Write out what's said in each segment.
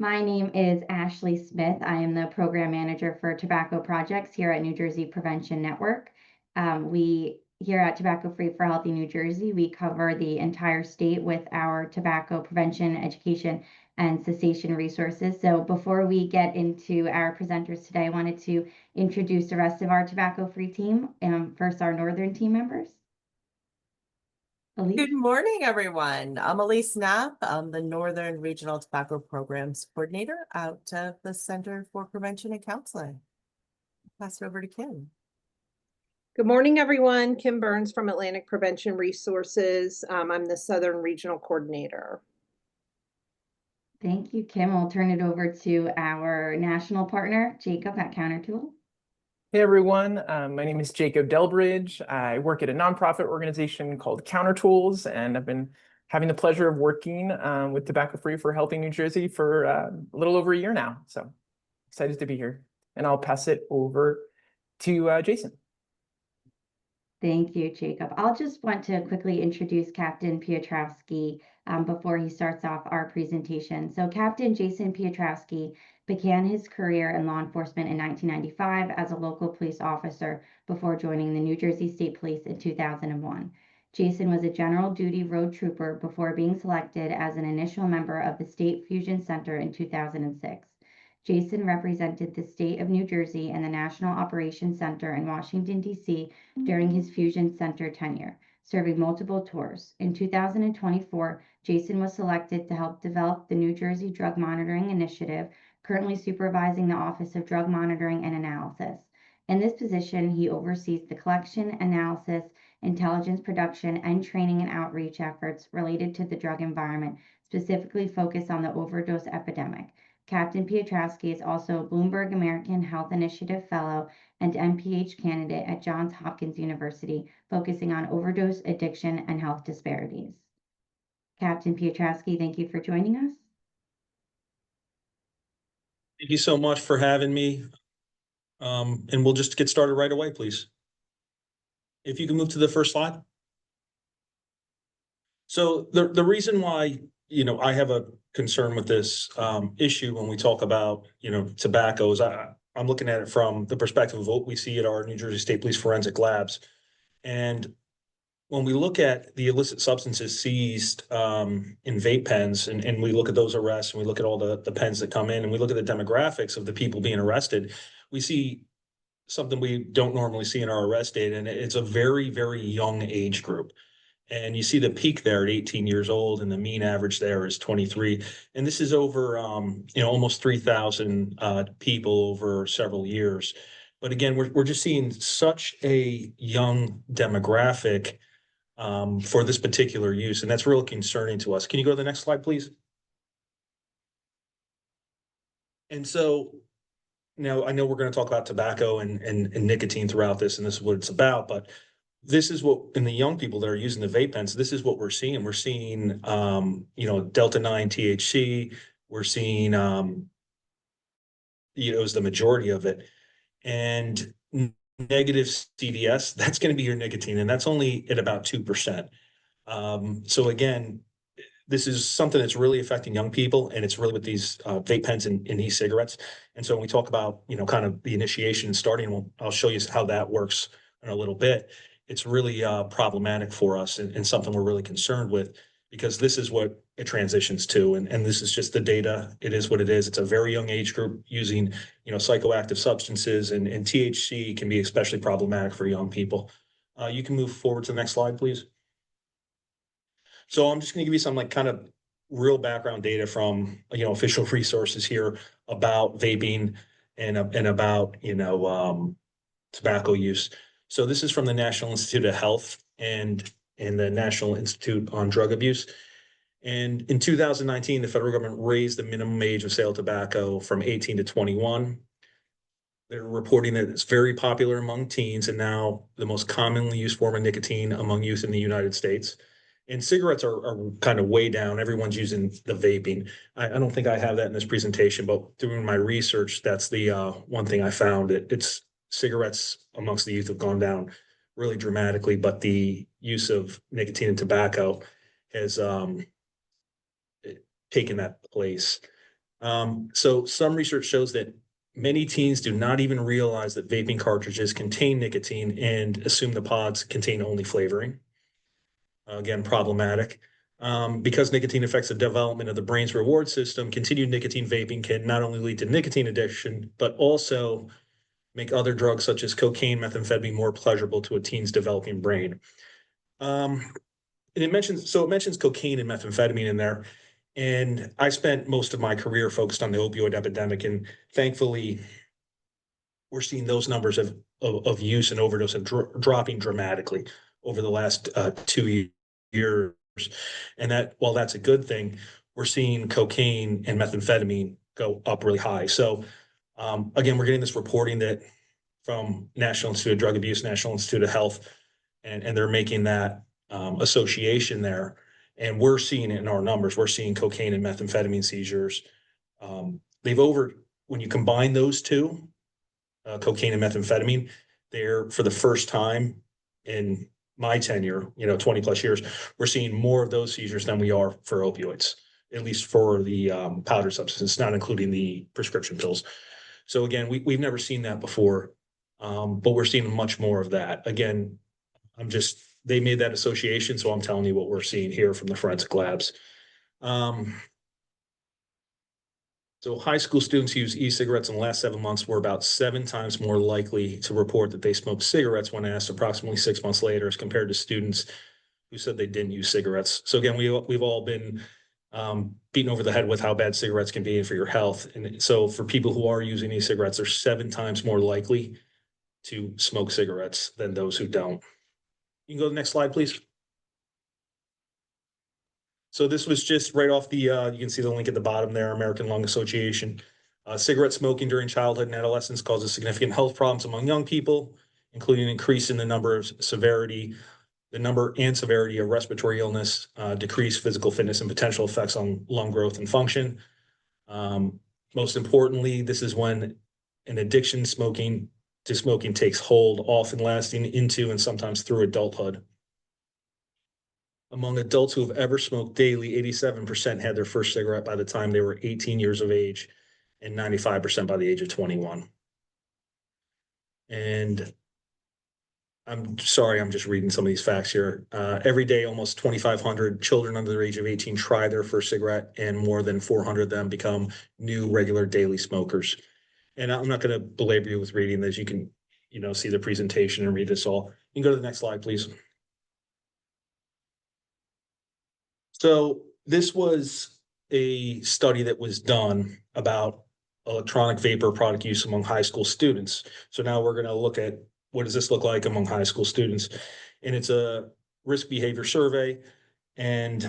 My name is Ashley Smith. I am the program manager for tobacco projects here at New Jersey Prevention Network. We here at Tobacco Free for Healthy New Jersey, we cover the entire state with our tobacco prevention, education, and cessation resources. So before we get into our presenters today, I wanted to introduce the rest of our tobacco free team. First, our Northern team members. Elise. Good morning, everyone. I'm Elise Knapp. I'm the Northern Regional Tobacco Programs Coordinator out of the Center for Prevention and Counseling. Pass it over to Kim. Good morning, everyone. Kim Burns from Atlantic Prevention Resources. I'm the Southern Regional Coordinator. Thank you, Kim. I'll turn it over to our national partner, Jacob at Counter Tools. Hey everyone, my name is Jacob Delbridge. I work at a nonprofit organization called Counter Tools, and I've been having the pleasure of working with Tobacco Free for Healthy New Jersey for a little over a year now. So excited to be here. And I'll pass it over to Jason. Thank you, Jacob. I'll just want to quickly introduce Captain Piotrowski before he starts off our presentation. So Captain Jason Piotrowski began his career in law enforcement in 1995 as a local police officer before joining the New Jersey State Police in 2001. Jason was a general duty road trooper before being selected as an initial member of the State Fusion Center in 2006. Jason represented the state of New Jersey and the National Operations Center in Washington, D.C. during his Fusion Center tenure, serving multiple tours. In 2024, Jason was selected to help develop the New Jersey Drug Monitoring Initiative, currently supervising the Office of Drug Monitoring and Analysis. In this position, he oversees the collection, analysis, intelligence production, and training and outreach efforts related to the drug environment, specifically focused on the overdose epidemic. Captain Piotrowski is also a Bloomberg American Health Initiative Fellow and MPH candidate at Johns Hopkins University, focusing on overdose addiction and health disparities. Captain Piotrowski, thank you for joining us. Thank you so much for having me. And we'll just get started right away, please. If you can move to the first slide. So the reason why, I have a concern with this issue when we talk about, tobacco is I'm looking at it from the perspective of what we see at our New Jersey State Police forensic labs. And when we look at the illicit substances seized in vape pens, and we look at those arrests, and we look at all the pens that come in, and we look at the demographics of the people being arrested, we see something we don't normally see in our arrest data, and it's a very, very young age group. And you see the peak there at 18 years old, and the mean average there is 23. And this is over, almost 3,000 people over several years. But again, we're just seeing such a young demographic for this particular use, and that's really concerning to us. Can you go to the next slide, please? And so now I know we're going to talk about tobacco and nicotine throughout this, and this is what it's about, but this is what, in the young people that are using the vape pens, this is what we're seeing. We're seeing, Delta 9 THC. We're seeing, is the majority of it. And negative CDS, that's going to be your nicotine, and that's only at about 2%. So again, this is something that's really affecting young people, and it's really with these vape pens and e-cigarettes. And so when we talk about, kind of the initiation and starting, I'll show you how that works in a little bit. It's really problematic for us and something we're really concerned with, because this is what it transitions to. And this is just the data. It is what it is. It's a very young age group using, psychoactive substances, and THC can be especially problematic for young people. You can move forward to the next slide, please. So I'm just going to give you some kind of real background data from, official resources here about vaping and about, tobacco use. So this is from the National Institute of Health and the National Institute on Drug Abuse. And in 2019, the federal government raised the minimum age of sale of tobacco from 18 to 21. They're reporting that it's very popular among teens, and now the most commonly used form of nicotine among youth in the United States. And cigarettes are kind of way down. Everyone's using the vaping. I don't think I have that in this presentation, but doing my research, that's the one thing I found. It's cigarettes amongst the youth have gone down really dramatically, but the use of nicotine and tobacco has taken that place. So some research shows that many teens do not even realize that vaping cartridges contain nicotine and assume the pods contain only flavoring. Again, problematic. Because nicotine affects the development of the brain's reward system, continued nicotine vaping can not only lead to nicotine addiction, but also make other drugs such as cocaine, methamphetamine more pleasurable to a teen's developing brain. And it mentions cocaine and methamphetamine in there. And I spent most of my career focused on the opioid epidemic, and thankfully, we're seeing those numbers of use and overdose dropping dramatically over the last 2 years. And that, while that's a good thing, we're seeing cocaine and methamphetamine go up really high. So again, we're getting this reporting that from National Institute of Drug Abuse, National Institute of Health, and they're making that association there. And we're seeing it in our numbers. We're seeing cocaine and methamphetamine seizures. When you combine those two, cocaine and methamphetamine, they're, for the first time in my tenure, 20 plus years, we're seeing more of those seizures than we are for opioids, at least for the powder substance, not including the prescription pills. So again, we've never seen that before, but we're seeing much more of that. Again, they made that association, so I'm telling you what we're seeing here from the forensic labs. So high school students who use e-cigarettes in the last 7 months were about 7 times more likely to report that they smoked cigarettes when asked approximately 6 months later, as compared to students who said they didn't use cigarettes. So again, we've all been beaten over the head with how bad cigarettes can be for your health. And so for people who are using e-cigarettes, they're 7 times more likely to smoke cigarettes than those who don't. You can go to the next slide, please. So this was just right off the, you can see the link at the bottom there, American Lung Association. Cigarette smoking during childhood and adolescence causes significant health problems among young people, including an increase in the number and severity of respiratory illness, decreased physical fitness, and potential effects on lung growth and function. Most importantly, this is when an addiction to smoking takes hold, often lasting into and sometimes through adulthood. Among adults who have ever smoked daily, 87% had their first cigarette by the time they were 18 years of age, and 95% by the age of 21. And I'm sorry, I'm just reading some of these facts here. Every day, almost 2,500 children under the age of 18 try their first cigarette, and more than 400 of them become new regular daily smokers. And I'm not going to belabor you with reading this. You can, see the presentation and read this all. You can go to the next slide, please. So this was a study that was done about electronic vapor product use among high school students. So now we're going to look at what does this look like among high school students. And it's a risk behavior survey. And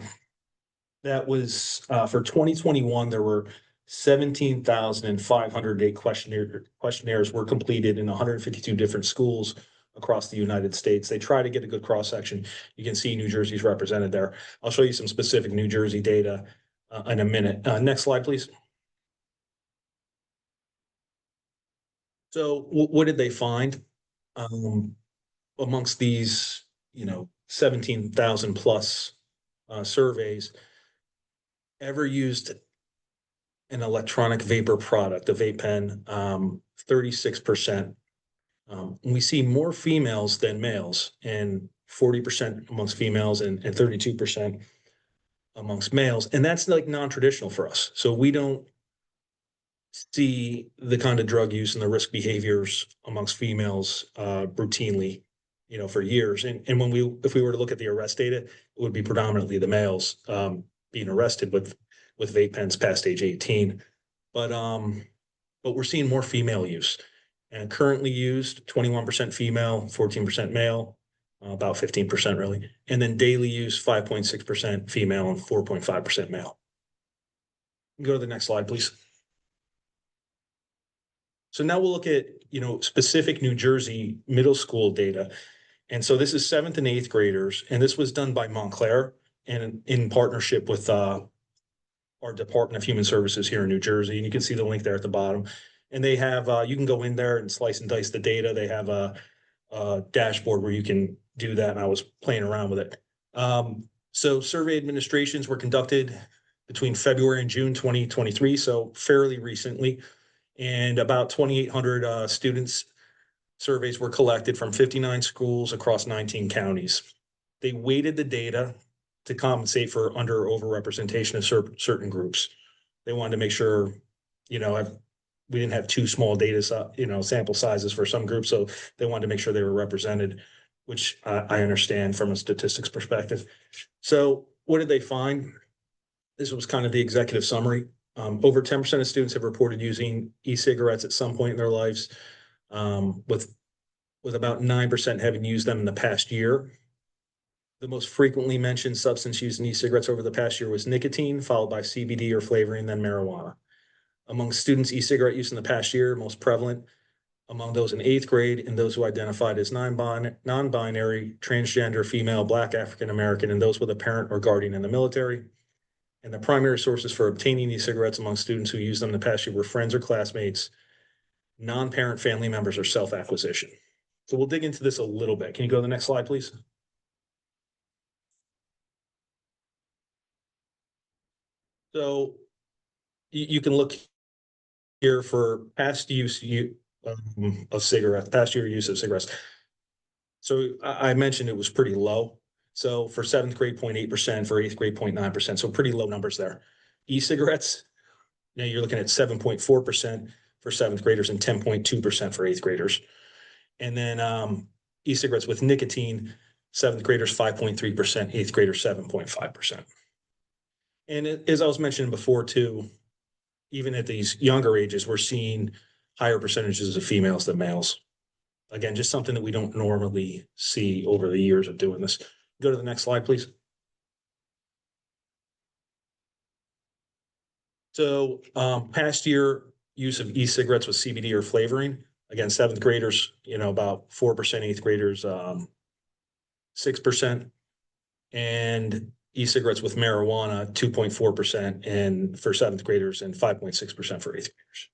that was for 2021, there were 17,508 questionnaires were completed in 152 different schools across the United States. They try to get a good cross section. You can see New Jersey's represented there. I'll show you some specific New Jersey data in a minute. Next slide, please. So what did they find amongst these, 17,000 plus surveys? Ever used an electronic vapor product, a vape pen, 36%. We see more females than males, and 40% amongst females and 32% amongst males. And that's like non-traditional for us. So we don't see the kind of drug use and the risk behaviors amongst females routinely, for years. And if we were to look at the arrest data, it would be predominantly the males being arrested with vape pens past age 18. But we're seeing more female use. And currently used 21% female, 14% male, about 15% really. And then daily use 5.6% female and 4.5% male. Go to the next slide, please. So now we'll look at, specific New Jersey middle school data. And so this is 7th and 8th graders, and this was done by Montclair and in partnership with our Department of Human Services here in New Jersey. And you can see the link there at the bottom. And they have, you can go in there and slice and dice the data. They have a dashboard where you can do that. And I was playing around with it. So survey administrations were conducted between February and June 2023, so fairly recently. And about 2,800 students surveys were collected from 59 schools across 19 counties. They weighted the data to compensate for under or overrepresentation of certain groups. They wanted to make sure, we didn't have too small data, sample sizes for some groups, so they wanted to make sure they were represented, which I understand from a statistics perspective. So what did they find? This was kind of the executive summary. Over 10% of students have reported using e-cigarettes at some point in their lives, with about 9% having used them in the past year. The most frequently mentioned substance used in e-cigarettes over the past year was nicotine, followed by CBD or flavoring, then marijuana. Among students, e-cigarette use in the past year, most prevalent among those in 8th grade and those who identified as non-binary, transgender, female, Black, African American, and those with a parent or guardian in the military. And the primary sources for obtaining these cigarettes among students who used them in the past year were friends or classmates, non-parent family members, or self-acquisition. So we'll dig into this a little bit. Can you go to the next slide, please? So you can look here for past use of cigarettes, past year use of cigarettes. So I mentioned it was pretty low. So for 7th grade, 0.8%, for 8th grade, 0.9%. So pretty low numbers there. E-cigarettes, now you're looking at 7.4% for 7th graders and 10.2% for 8th graders. And then e-cigarettes with nicotine, 7th graders 5.3%, 8th graders 7.5%. And as I was mentioning before too, even at these younger ages, we're seeing higher percentages of females than males. Again, just something that we don't normally see over the years of doing this. Go to the next slide, please. So past year use of e-cigarettes with CBD or flavoring. Again, 7th graders, about 4%, 8th graders, 6%, and e-cigarettes with marijuana, 2.4%, and for 7th graders, and 5.6% for 8th graders.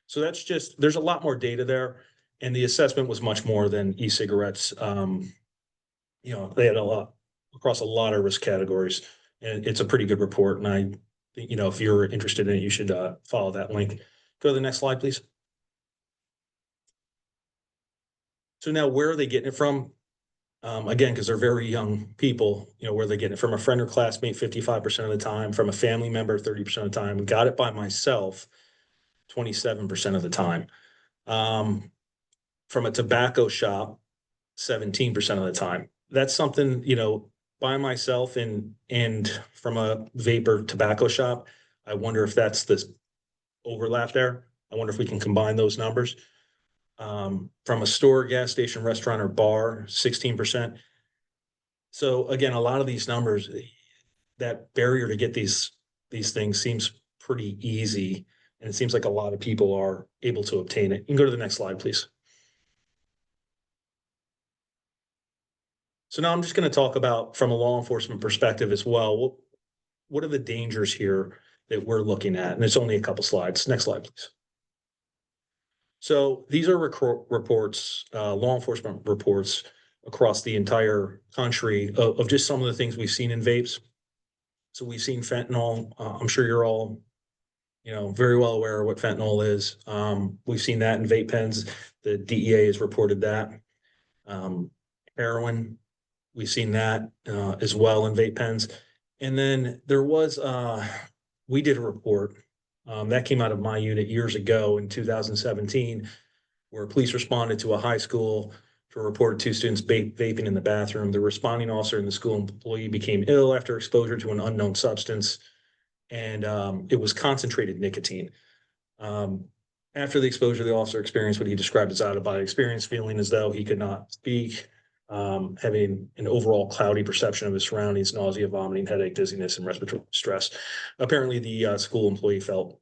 So that's just, there's a lot more data there, and the assessment was much more than e-cigarettes. They had a lot across a lot of risk categories, and it's a pretty good report. And I, if you're interested in it, you should follow that link. Go to the next slide, please. So now, where are they getting it from? Again, because they're very young people, where they're getting it from a friend or classmate 55% of the time, from a family member 30% of the time, got it by myself 27% of the time, from a tobacco shop 17% of the time. That's something, by myself and from a vapor tobacco shop. I wonder if that's this overlap there. I wonder if we can combine those numbers. From a store, gas station, restaurant, or bar, 16%. So again, a lot of these numbers, that barrier to get these things seems pretty easy, and it seems like a lot of people are able to obtain it. You can go to the next slide, please. So now I'm just going to talk about, from a law enforcement perspective as well, what are the dangers here that we're looking at? And it's only a couple slides. Next slide, please. So these are reports, law enforcement reports across the entire country of just some of the things we've seen in vapes. So we've seen fentanyl. I'm sure you're all, very well aware of what fentanyl is. We've seen that in vape pens. The DEA has reported that. Heroin, we've seen that as well in vape pens. And then there was, we did a report that came out of my unit years ago in 2017, where police responded to a high school to report 2 students vaping in the bathroom. The responding officer and the school employee became ill after exposure to an unknown substance, and it was concentrated nicotine. After the exposure, the officer experienced what he described as out-of-body experience, feeling as though he could not speak, having an overall cloudy perception of his surroundings, nausea, vomiting, headache, dizziness, and respiratory distress. Apparently, the school employee felt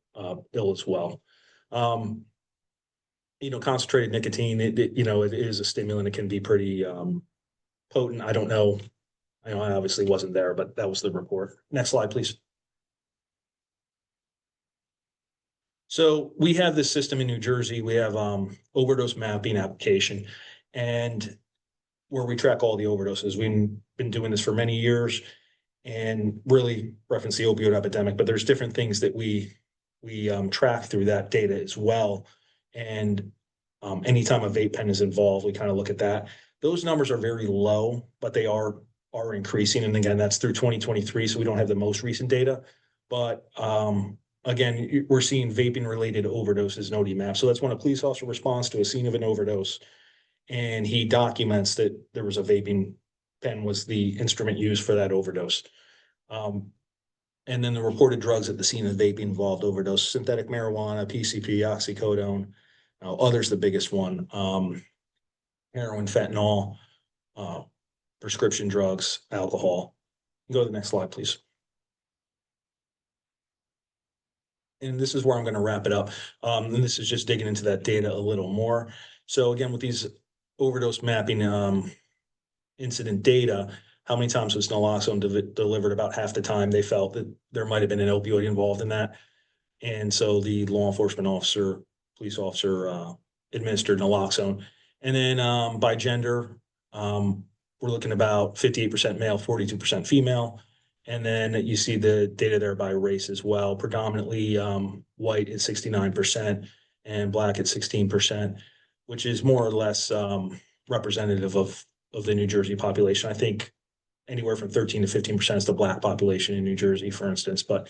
ill as well. Concentrated nicotine, it is a stimulant. It can be pretty potent. I don't know. I obviously wasn't there, but that was the report. Next slide, please. So we have this system in New Jersey. We have overdose mapping application, and where we track all the overdoses. We've been doing this for many years, and really reference the opioid epidemic, but there's different things that we track through that data as well. And anytime a vape pen is involved, we kind of look at that. Those numbers are very low, but they are increasing. And again, that's through 2023, so we don't have the most recent data. But again, we're seeing vaping related overdoses in ODMAP. So that's when a police officer responds to a scene of an overdose and he documents that there was a vaping pen was the instrument used for that overdose. And then the reported drugs at the scene of vaping involved overdose: synthetic marijuana, PCP, oxycodone, others, the biggest one, heroin, fentanyl, prescription drugs, alcohol. Go to the next slide, please. And this is where I'm going to wrap it up. And this is just digging into that data a little more. So again, with these overdose mapping incident data, how many times was naloxone delivered? About half the time they felt that there might have been an opioid involved in that. And so the law enforcement officer, police officer, administered naloxone. And then by gender, we're looking about 58% male, 42% female. And then you see the data there by race as well. Predominantly white at 69% and black at 16%, which is more or less representative of the New Jersey population. I think anywhere from 13 to 15% is the black population in New Jersey, for instance, but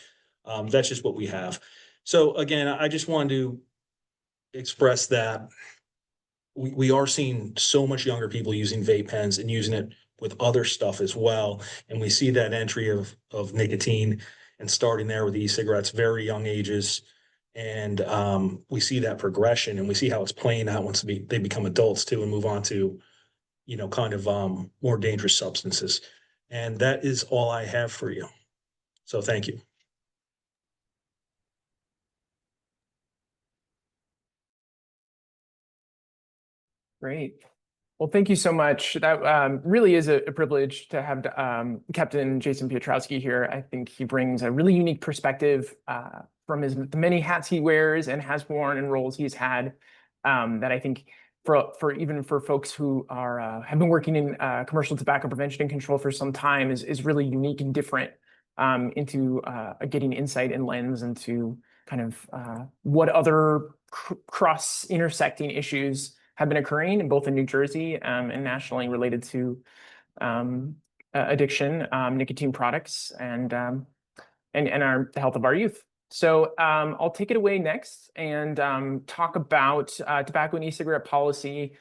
that's just what we have. So again, I just wanted to express that we are seeing so much younger people using vape pens and using it with other stuff as well. And we see that entry of nicotine and starting there with e-cigarettes, very young ages. And we see that progression, and we see how it's playing out once they become adults too and move on to, kind of more dangerous substances. And that is all I have for you. So thank you. Great. Well, thank you so much. That really is a privilege to have Captain Jason Piotrowski here. I think he brings a really unique perspective from the many hats he wears and has worn and roles he's had, that I think even for folks who are have been working in commercial tobacco prevention and control for some time is really unique and different into getting insight and lens into kind of what other cross intersecting issues have been occurring in both in New Jersey and nationally related to addiction, nicotine products, and the health of our youth. So I'll take it away next and talk about tobacco and e-cigarette policy,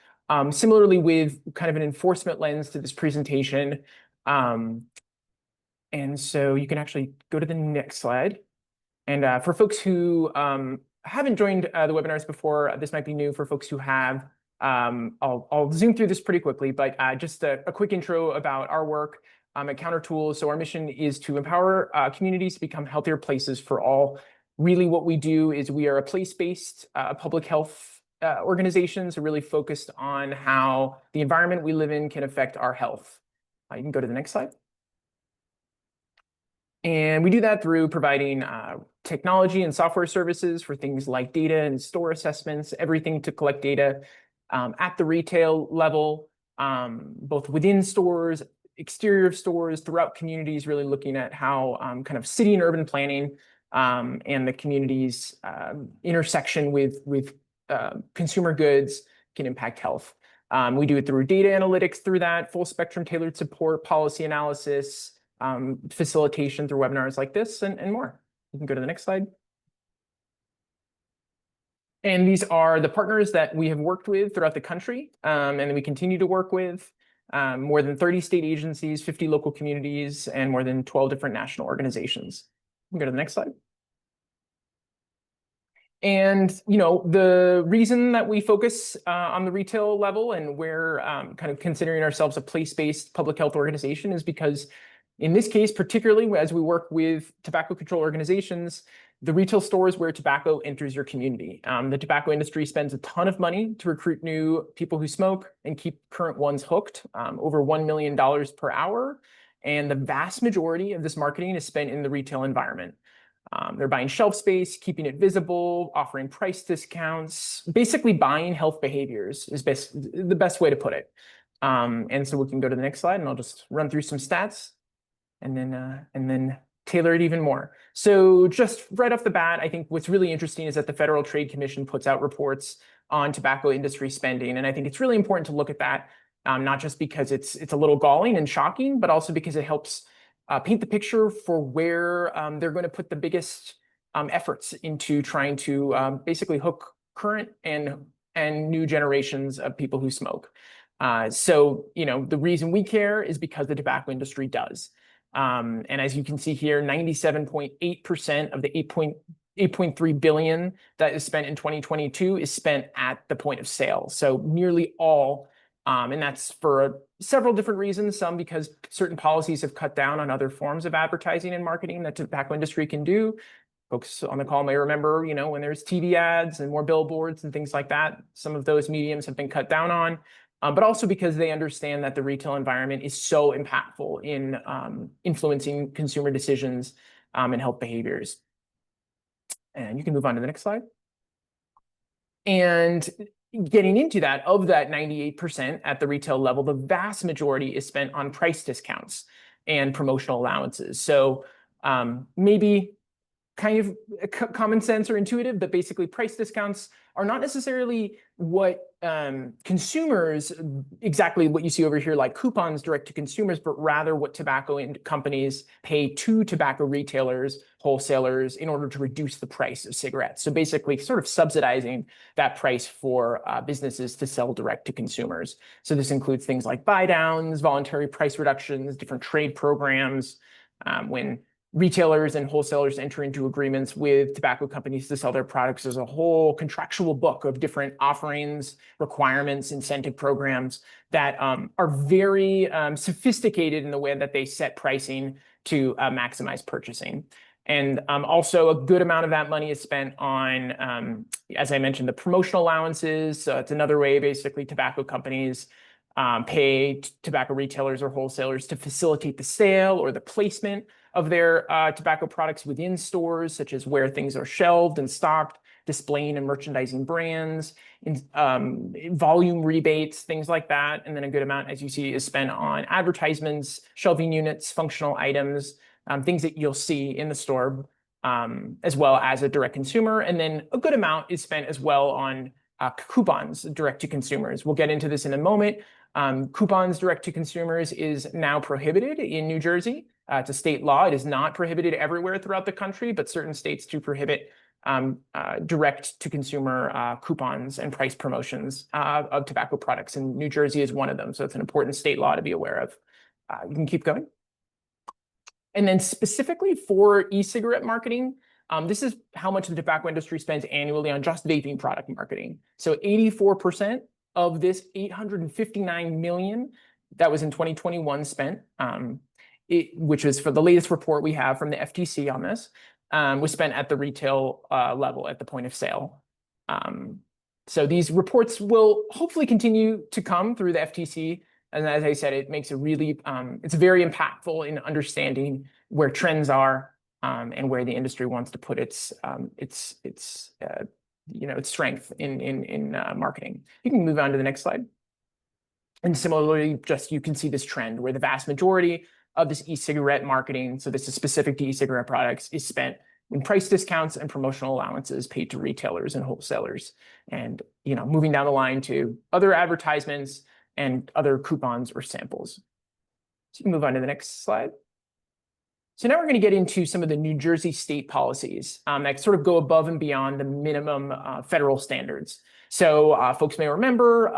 similarly with kind of an enforcement lens to this presentation. And so you can actually go to the next slide. And for folks who haven't joined the webinars before, this might be new for folks who have. I'll zoom through this pretty quickly, but just a quick intro about our work at Counter Tools. So our mission is to empower communities to become healthier places for all. Really what we do is we are a place-based public health organization, so really focused on how the environment we live in can affect our health. You can go to the next slide. And we do that through providing technology and software services for things like data and store assessments, everything to collect data at the retail level, both within stores, exterior of stores, throughout communities, really looking at how kind of city and urban planning and the community's intersection with consumer goods can impact health. We do it through data analytics, through that full spectrum tailored support, policy analysis, facilitation through webinars like this, and more. You can go to the next slide. And these are the partners that we have worked with throughout the country, and we continue to work with more than 30 state agencies, 50 local communities, and more than 12 different national organizations. You can go to the next slide. And the reason that we focus on the retail level and we're kind of considering ourselves a place-based public health organization is because in this case, particularly as we work with tobacco control organizations, the retail stores where tobacco enters your community. The tobacco industry spends a ton of money to recruit new people who smoke and keep current ones hooked, over $1 million per hour. And the vast majority of this marketing is spent in the retail environment. They're buying shelf space, keeping it visible, offering price discounts, basically buying health behaviors is the best way to put it. And so we can go to the next slide and I'll just run through some stats. and then tailor it even more. So just right off the bat, I think what's really interesting is that the Federal Trade Commission puts out reports on tobacco industry spending, and I think it's really important to look at that, not just because it's a little galling and shocking, but also because it helps paint the picture for where they're going to put the biggest efforts into trying to basically hook current and new generations of people who smoke. So, the reason we care is because the tobacco industry does. And as you can see here, 97.8% of the 8.3 billion that is spent in 2022 is spent at the point of sale. So nearly all, and that's for several different reasons. Some because certain policies have cut down on other forms of advertising and marketing that the tobacco industry can do. Folks on the call may remember, when there's TV ads and more billboards and things like that, some of those mediums have been cut down on. But also because they understand that the retail environment is so impactful in influencing consumer decisions and health behaviors. And you can move on to the next slide. And getting into that, of that 98% at the retail level, the vast majority is spent on price discounts and promotional allowances. So maybe kind of common sense or intuitive, but basically price discounts are not necessarily what consumers, exactly what you see over here, like coupons direct to consumers, but rather what tobacco companies pay to tobacco retailers, wholesalers, in order to reduce the price of cigarettes. So basically sort of subsidizing that price for businesses to sell direct to consumers. So this includes things like buy downs, voluntary price reductions, different trade programs, when retailers and wholesalers enter into agreements with tobacco companies to sell their products. There's a whole contractual book of different offerings, requirements, incentive programs that are very sophisticated in the way that they set pricing to maximize purchasing. And also a good amount of that money is spent on, as I mentioned, the promotional allowances. So it's another way basically tobacco companies pay tobacco retailers or wholesalers to facilitate the sale or the placement of their tobacco products within stores, such as where things are shelved and stocked, displaying and merchandising brands, volume rebates, things like that. And then a good amount, as you see, is spent on advertisements, shelving units, functional items, things that you'll see in the store, as well as a direct consumer. And then a good amount is spent as well on coupons direct to consumers. We'll get into this in a moment. Coupons direct to consumers is now prohibited in New Jersey. It's a state law. It is not prohibited everywhere throughout the country, but certain states do prohibit direct to consumer coupons and price promotions of tobacco products. And New Jersey is one of them. So it's an important state law to be aware of. You can keep going. And then specifically for e-cigarette marketing, this is how much the tobacco industry spends annually on just vaping product marketing. So 84% of this 859 million that was in 2021 spent, which is for the latest report we have from the FTC on this, was spent at the retail level at the point of sale. So these reports will hopefully continue to come through the FTC. And as I said, it makes a really, it's very impactful in understanding where trends are and where the industry wants to put its strength in marketing. You can move on to the next slide. And similarly, just you can see this trend where the vast majority of this e-cigarette marketing, so this is specific to e-cigarette products, is spent in price discounts and promotional allowances paid to retailers and wholesalers. And moving down the line to other advertisements and other coupons or samples. So you can move on to the next slide. So now we're going to get into some of the New Jersey state policies that sort of go above and beyond the minimum federal standards. So folks may remember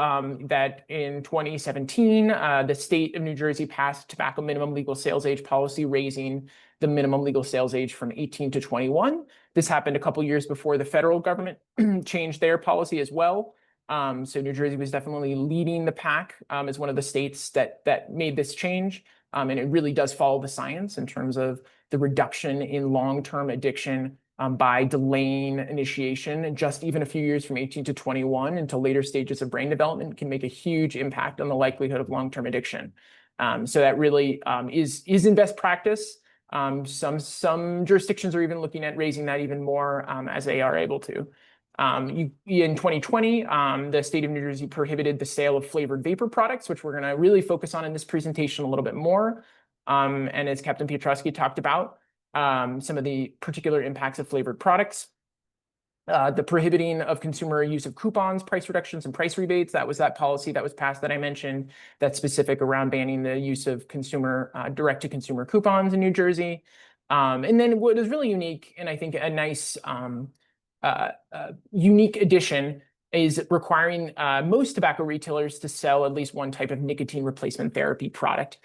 that in 2017, the state of New Jersey passed tobacco minimum legal sales age policy, raising the minimum legal sales age from 18 to 21. This happened a couple years before the federal government changed their policy as well. So New Jersey was definitely leading the pack as one of the states that made this change. And it really does follow the science in terms of the reduction in long-term addiction by delaying initiation. And just even a few years from 18 to 21 until later stages of brain development can make a huge impact on the likelihood of long-term addiction. So that really is in best practice. Some jurisdictions are even looking at raising that even more as they are able to. In 2020, the state of New Jersey prohibited the sale of flavored vapor products, which we're going to really focus on in this presentation a little bit more. And as Captain Piotrowski talked about, some of the particular impacts of flavored products. The prohibiting of consumer use of coupons, price reductions, and price rebates. That was that policy that was passed that I mentioned, that's specific around banning the use of consumer direct-to-consumer coupons in New Jersey. And then what is really unique, and I think a nice unique addition, is requiring most tobacco retailers to sell at least one type of nicotine replacement therapy product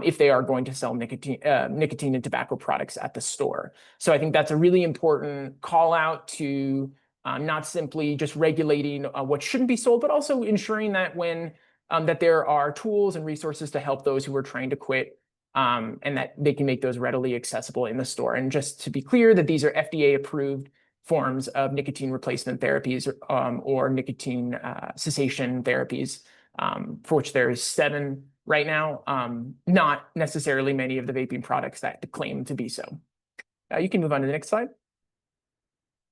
if they are going to sell nicotine and tobacco products at the store. So I think that's a really important call out to not simply just regulating what shouldn't be sold, but also ensuring that when that there are tools and resources to help those who are trying to quit, and that they can make those readily accessible in the store. And just to be clear, that these are FDA approved forms of nicotine replacement therapies or nicotine cessation therapies, for which there is 7 right now, not necessarily many of the vaping products that claim to be so. You can move on to the next slide.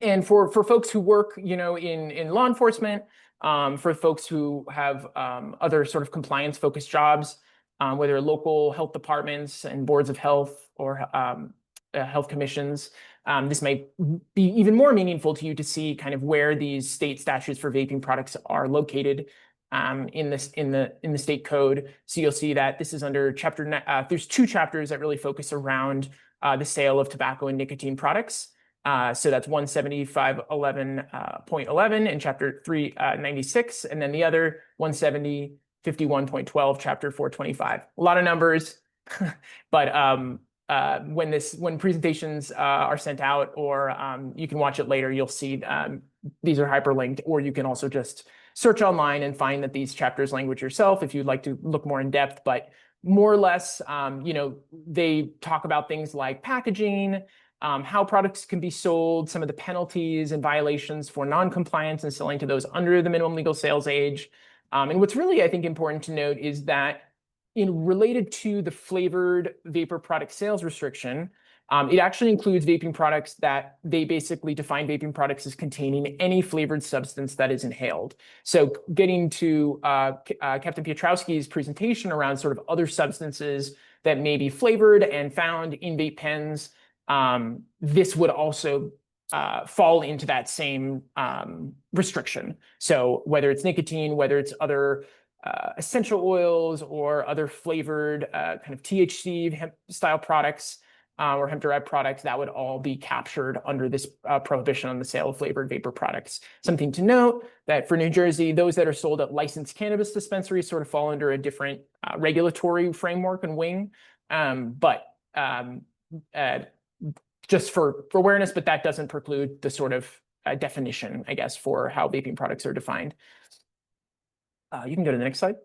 And for folks who work, in law enforcement, for folks who have other sort of compliance-focused jobs, whether local health departments and boards of health or health commissions, this might be even more meaningful to you to see kind of where these state statutes for vaping products are located in the state code. So you'll see that this is under there's 2 chapters that really focus around the sale of tobacco and nicotine products. So that's 175.11.11 in chapter 396, and then the other 170.51.12, chapter 425. A lot of numbers, but when presentations are sent out, or you can watch it later, you'll see these are hyperlinked, or you can also just search online and find that these chapters language yourself if you'd like to look more in depth. But more or less, they talk about things like packaging, how products can be sold, some of the penalties and violations for non-compliance and selling to those under the minimum legal sales age. And what's really, I think, important to note is that related to the flavored vapor product sales restriction, it actually includes vaping products that they basically define vaping products as containing any flavored substance that is inhaled. So getting to Captain Piotrowski's presentation around sort of other substances that may be flavored and found in vape pens, this would also fall into that same restriction. So whether it's nicotine, whether it's other essential oils or other flavored kind of THC hemp style products, or hemp-derived products, that would all be captured under this prohibition on the sale of flavored vapor products. Something to note that for New Jersey, those that are sold at licensed cannabis dispensaries sort of fall under a different regulatory framework and wing. Just for awareness, but that doesn't preclude the sort of definition, I guess, for how vaping products are defined. You can go to the next slide.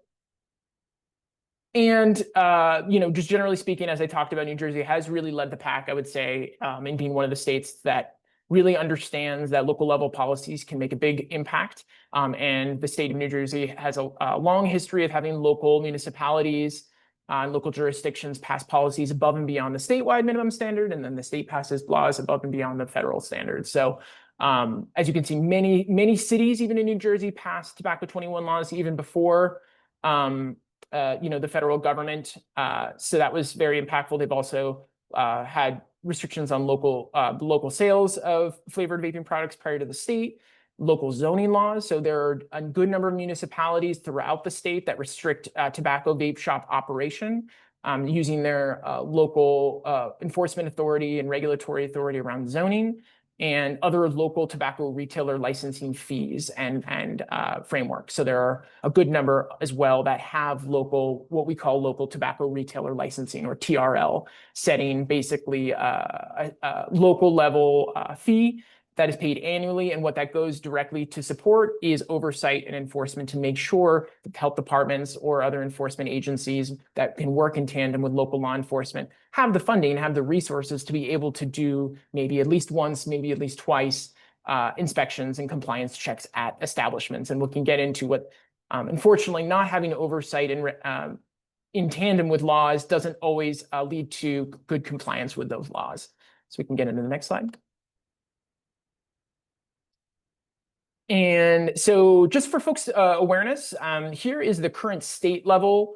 And, just generally speaking, as I talked about, New Jersey has really led the pack, I would say, in being one of the states that really understands that local level policies can make a big impact. And the state of New Jersey has a long history of having local municipalities and local jurisdictions pass policies above and beyond the statewide minimum standard, and then the state passes laws above and beyond the federal standard. So as you can see, many cities, even in New Jersey, passed Tobacco 21 laws even before the federal government. So that was very impactful. They've also had restrictions on local sales of flavored vaping products prior to the state, local zoning laws. So there are a good number of municipalities throughout the state that restrict tobacco vape shop operation using their local enforcement authority and regulatory authority around zoning, and other local tobacco retailer licensing fees and frameworks. So there are a good number as well that have what we call local tobacco retailer licensing, or TRL, setting basically a local level fee that is paid annually. And what that goes directly to support is oversight and enforcement to make sure that health departments or other enforcement agencies that can work in tandem with local law enforcement have the funding, have the resources to be able to do maybe at least once, maybe at least twice inspections and compliance checks at establishments. And we can get into what, unfortunately, not having oversight and in tandem with laws doesn't always lead to good compliance with those laws. So we can get into the next slide. And so just for folks' awareness, here is the current state level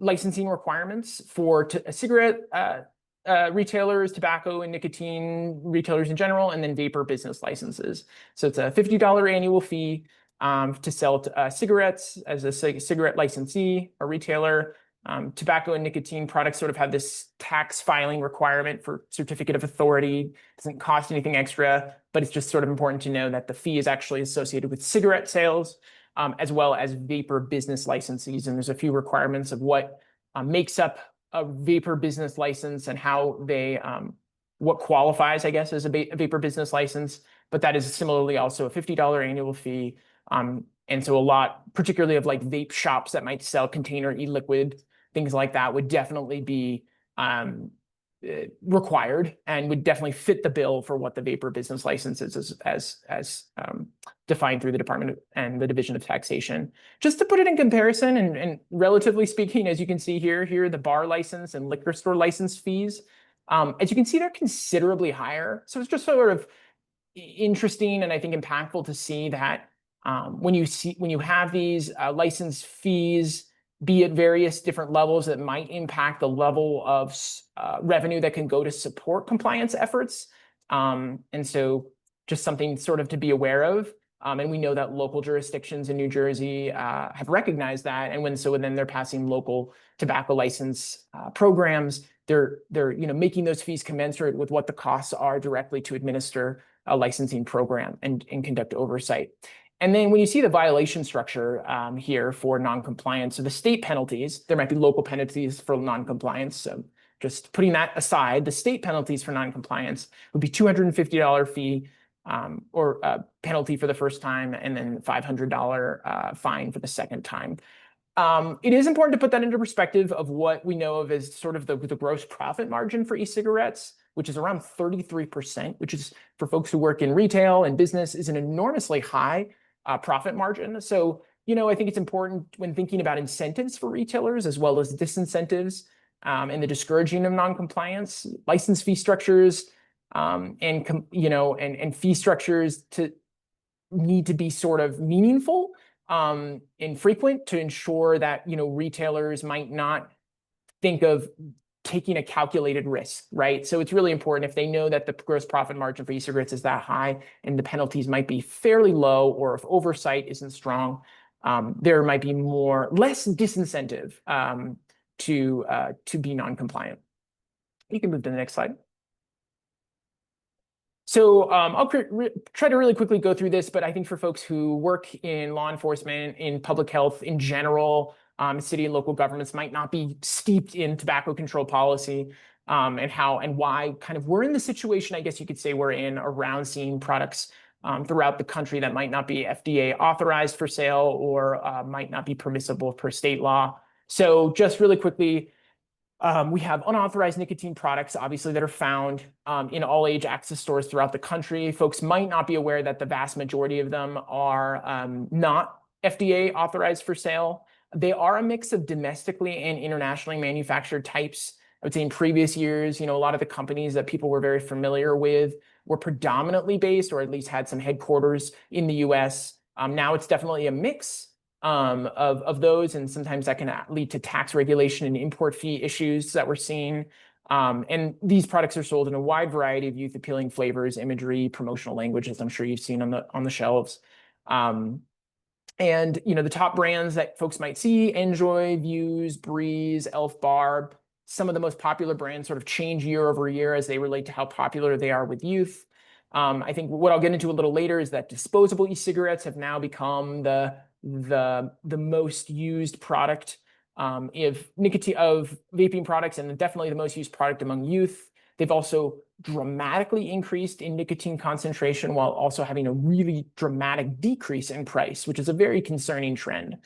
licensing requirements for cigarette retailers, tobacco and nicotine retailers in general, and then vapor business licenses. So it's a $50 annual fee to sell cigarettes as a cigarette licensee or retailer. Tobacco and nicotine products sort of have this tax filing requirement for certificate of authority. It doesn't cost anything extra, but it's just sort of important to know that the fee is actually associated with cigarette sales, as well as vapor business licensees. And there's a few requirements of what makes up a vapor business license and how they, what qualifies, I guess, as a vapor business license. But that is similarly also a $50 annual fee. And so a lot, particularly of like vape shops that might sell container e-liquid, things like that would definitely be required and would definitely fit the bill for what the vapor business license is as defined through the Department and the Division of Taxation. Just to put it in comparison, and relatively speaking, as you can see here are the bar license and liquor store license fees. As you can see, they're considerably higher. So it's just sort of interesting and I think impactful to see that when you have these license fees be at various different levels that might impact the level of revenue that can go to support compliance efforts. And so just something sort of to be aware of. And we know that local jurisdictions in New Jersey have recognized that. And when they're passing local tobacco license programs, they're making those fees commensurate with what the costs are directly to administer a licensing program and conduct oversight. And then when you see the violation structure here for noncompliance, so the state penalties, there might be local penalties for noncompliance. So just putting that aside, the state penalties for noncompliance would be $250 fee or penalty for the first time, and then $500 fine for the second time. It is important to put that into perspective of what we know of as sort of the gross profit margin for e-cigarettes, which is around 33%, which is for folks who work in retail and business is an enormously high profit margin. So, I think it's important when thinking about incentives for retailers as well as disincentives and the discouraging of noncompliance, license fee structures, and fee structures to need to be sort of meaningful and frequent to ensure that, retailers might not think of taking a calculated risk, right? So it's really important if they know that the gross profit margin for e-cigarettes is that high and the penalties might be fairly low, or if oversight isn't strong, there might be less disincentive to be non-compliant. You can move to the next slide. So I'll try to really quickly go through this, but I think for folks who work in law enforcement, in public health in general, city and local governments might not be steeped in tobacco control policy and how and why kind of we're in the situation, I guess you could say we're in around seeing products throughout the country that might not be FDA authorized for sale or might not be permissible per state law. So just really quickly, we have unauthorized nicotine products, obviously, that are found in all age access stores throughout the country. Folks might not be aware that the vast majority of them are not FDA authorized for sale. They are a mix of domestically and internationally manufactured types. I would say in previous years, a lot of the companies that people were very familiar with were predominantly based, or at least had some headquarters in the US. Now it's definitely a mix of those, and sometimes that can lead to tax regulation and import fee issues that we're seeing. And these products are sold in a wide variety of youth appealing flavors, imagery, promotional language, as I'm sure you've seen on the shelves. And the top brands that folks might see: Enjoy, Views, Breeze, Elf Bar. Some of the most popular brands sort of change year over year as they relate to how popular they are with youth. I think what I'll get into a little later is that disposable e-cigarettes have now become the most used product of vaping products, and definitely the most used product among youth. They've also dramatically increased in nicotine concentration while also having a really dramatic decrease in price, which is a very concerning trend.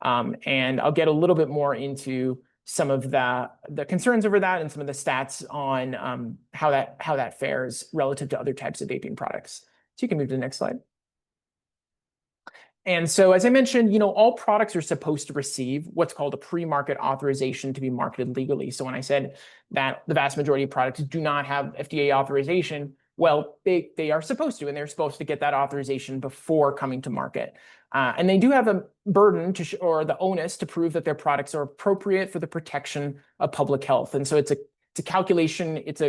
And I'll get a little bit more into some of the concerns over that and some of the stats on how that fares relative to other types of vaping products. So you can move to the next slide. And so, as I mentioned, all products are supposed to receive what's called a pre-market authorization to be marketed legally. So when I said that the vast majority of products do not have FDA authorization, Well, they are supposed to, and they're supposed to get that authorization before coming to market. And they do have a burden or the onus to prove that their products are appropriate for the protection of public health. And so it's a calculation. It's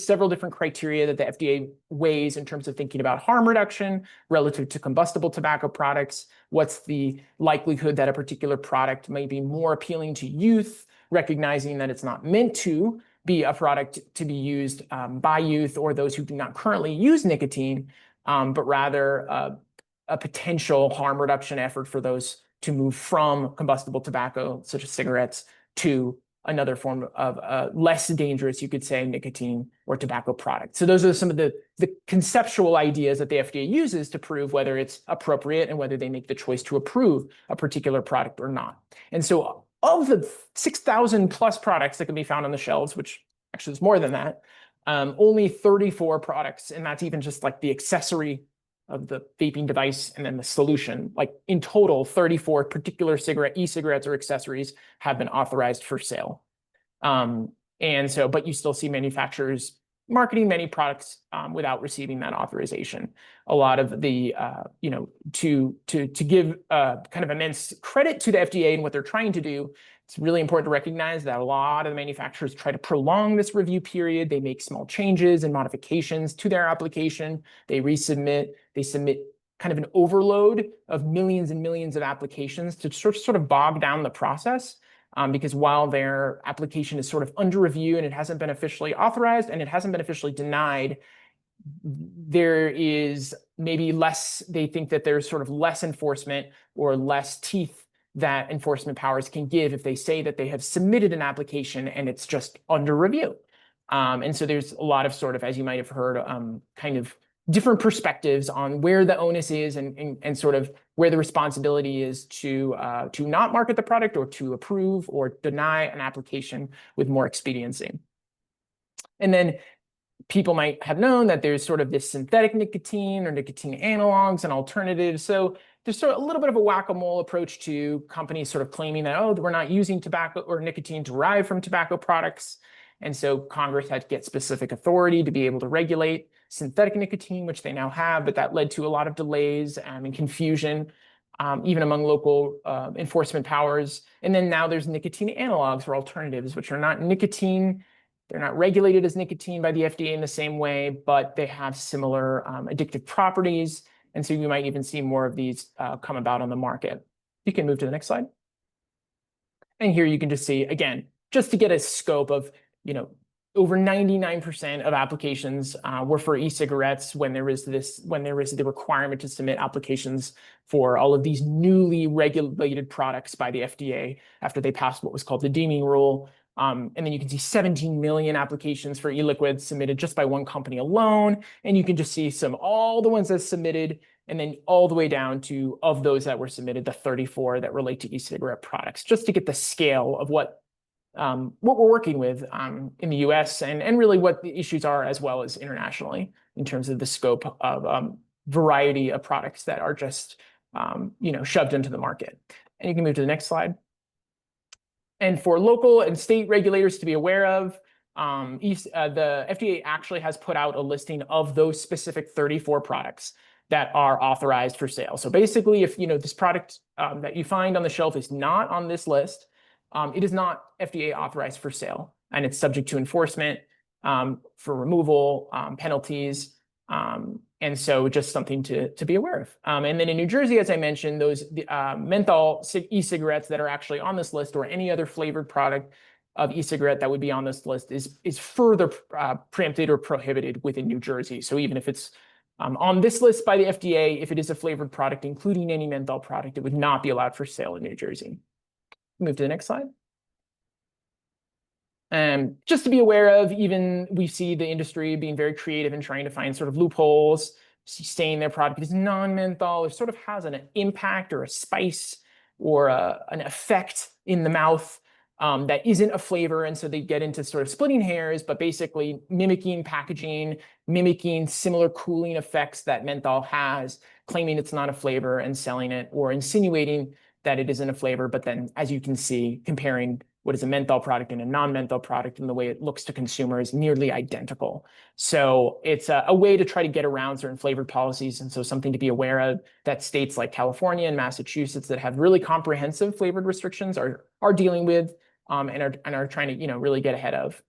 several different criteria that the FDA weighs in terms of thinking about harm reduction relative to combustible tobacco products. What's the likelihood that a particular product may be more appealing to youth, recognizing that it's not meant to be a product to be used by youth or those who do not currently use nicotine, but rather a potential harm reduction effort for those to move from combustible tobacco, such as cigarettes, to another form of less dangerous, you could say, nicotine or tobacco product. So those are some of the conceptual ideas that the FDA uses to prove whether it's appropriate and whether they make the choice to approve a particular product or not. And so of the 6,000 plus products that can be found on the shelves, which actually is more than that, only 34 products, and that's even just like the accessory of the vaping device and then the solution, like in total, 34 particular e-cigarettes or accessories have been authorized for sale. And so, but you still see manufacturers marketing many products without receiving that authorization. A lot of the, to give kind of immense credit to the FDA and what they're trying to do, it's really important to recognize that a lot of the manufacturers try to prolong this review period. They make small changes and modifications to their application. They resubmit. They submit kind of an overload of millions and millions of applications to sort of bog down the process. Because while their application is sort of under review and it hasn't been officially authorized and it hasn't been officially denied, there is maybe less, they think that there's sort of less enforcement or less teeth that enforcement powers can give if they say that they have submitted an application and it's just under review. And so there's a lot of sort of, as you might have heard, kind of different perspectives on where the onus is and sort of where the responsibility is to not market the product or to approve or deny an application with more expediency. And then people might have known that there's sort of this synthetic nicotine or nicotine analogs and alternatives. So there's sort of a little bit of a whack-a-mole approach to companies sort of claiming that, oh, we're not using tobacco or nicotine derived from tobacco products. And so Congress had to get specific authority to be able to regulate synthetic nicotine, which they now have, but that led to a lot of delays and confusion, even among local enforcement powers. And then now there's nicotine analogs or alternatives, which are not nicotine. They're not regulated as nicotine by the FDA in the same way, but they have similar addictive properties. And so you might even see more of these come about on the market. You can move to the next slide. And here you can just see, again, just to get a scope of, over 99% of applications were for e-cigarettes when there was the requirement to submit applications for all of these newly regulated products by the FDA after they passed what was called the deeming rule. And then you can see 17 million applications for e-liquids submitted just by one company alone. And you can just see all the ones that submitted, and then all the way down to, of those that were submitted, the 34 that relate to e-cigarette products, just to get the scale of what we're working with in the US and really what the issues are as well as internationally in terms of the scope of variety of products that are just, shoved into the market. And you can move to the next slide. And for local and state regulators to be aware of, the FDA actually has put out a listing of those specific 34 products that are authorized for sale. So basically, if this product that you find on the shelf is not on this list, it is not FDA authorized for sale, and it's subject to enforcement for removal, penalties. And so just something to be aware of. And then in New Jersey, as I mentioned, those menthol e-cigarettes that are actually on this list or any other flavored product of e-cigarette that would be on this list is further preempted or prohibited within New Jersey. So even if it's on this list by the FDA, if it is a flavored product, including any menthol product, it would not be allowed for sale in New Jersey. Move to the next slide. Just to be aware of, even we see the industry being very creative and trying to find sort of loopholes, saying their product is non-menthol, or sort of has an impact or a spice or an effect in the mouth that isn't a flavor. And so they get into sort of splitting hairs, but basically mimicking packaging, mimicking similar cooling effects that menthol has, claiming it's not a flavor and selling it, or insinuating that it isn't a flavor. But then, as you can see, comparing what is a menthol product and a non-menthol product, and the way it looks to consumers is nearly identical. So it's a way to try to get around certain flavored policies. And so something to be aware of that states like California and Massachusetts that have really comprehensive flavored restrictions are dealing with and are trying to, you know, really get ahead of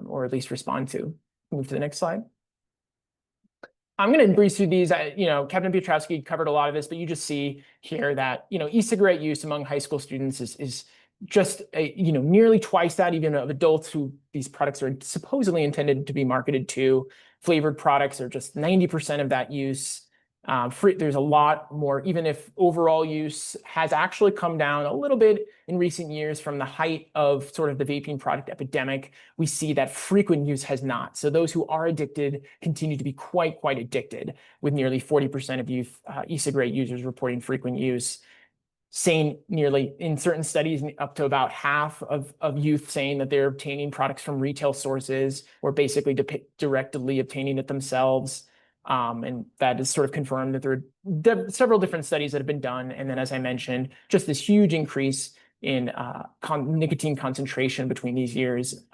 or at least respond to. Move to the next slide. I'm going to breeze through these. You know, Captain Piotrowski covered a lot of this, but you just see here that, you know, e-cigarette use among high school students is just, you know, nearly twice that even of adults who these products are supposedly intended to be marketed to. Flavored products are just 90% of that use. There's a lot more, even if overall use has actually come down a little bit in recent years from the height of sort of the vaping product epidemic, we see that frequent use has not. So those who are addicted continue to be quite addicted, with nearly 40% of youth e-cigarette users reporting frequent use. Saying nearly, in certain studies, up to about half of youth saying that they're obtaining products from retail sources or basically directly obtaining it themselves. And that is sort of confirmed that there are several different studies that have been done. And then, as I mentioned, just this huge increase in nicotine concentration between these years,